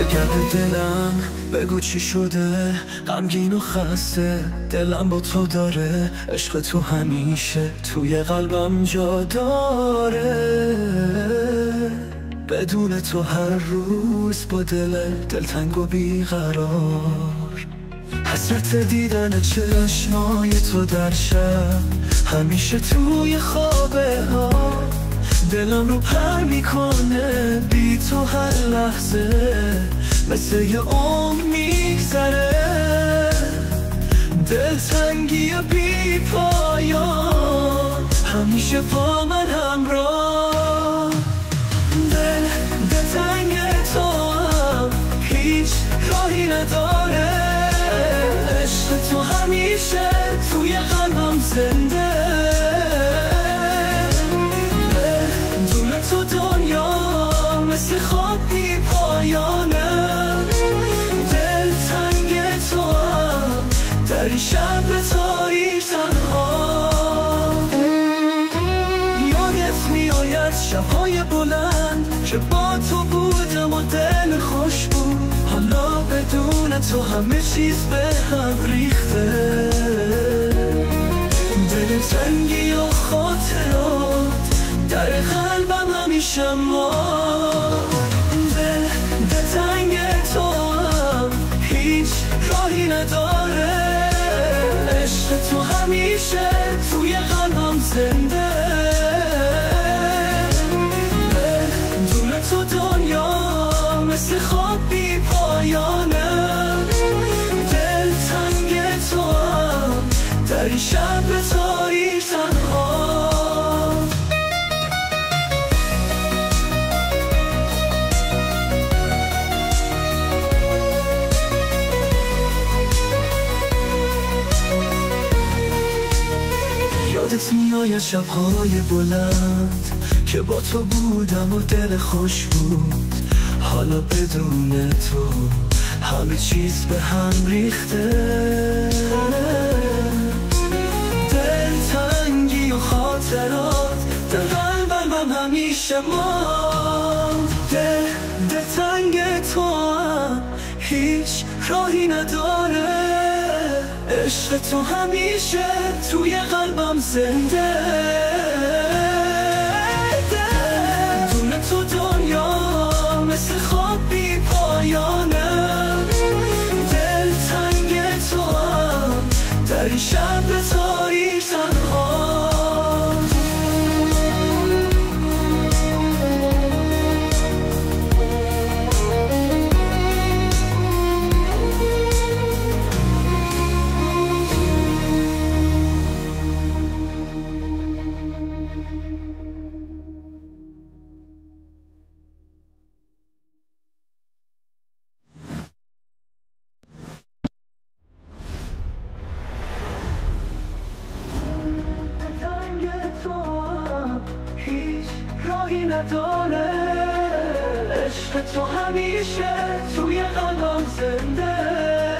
بگرد دلم بگو چی شده، غمگین و خسته دلم با تو داره. عشق تو همیشه توی قلبم جا داره. بدون تو هر روز با دلتنگ و بیقرار، حسرت دیدن چشمای تو در شب، همیشه توی خوابه ها دلم رو پر میکنه. بی تو هر لحظه مثل یه عمر میگذره. دلتنگی بی پایان همیشه با من همراه. دلتنگ تو هم هیچ راهی نداره. عشق تو همیشه توی قلبم زنده. بدون تو دنیا مثل خواب بی پایانه. دلتنگ تو هم در این شب تاریک تنها. یادت میآید شبهای بلند که با تو بودم و دل خوش بود. حالا بدون تو همه چیز به هم ریخته. دلتنگی و خاطرات در قلبم همیشه ما. دلتنگ تو هم هیچ راهی نداره. عشق تو همیشه توی قلبم زنده. بدون تو دنیا مثل خواب بی پایانه. دلتنگ تو هم در این شب تاریک تنها. یادت میآید شبهای بلند که با تو بودم و دل خوش بود. حالا بدون تو همه چیز به هم ریخته. دلتنگی و خاطرات در قلبم همیشه ماند. دلتنگ تو هم هیچ راهی نداره. عشق تو همیشه توی قلبم زنده. بدون تو دنیا مثل خواب بی پایانه. دلتنگ تو هم در این شب تاریک تنها. راهی نداره. عشق تو همیشه توی قلبم زنده.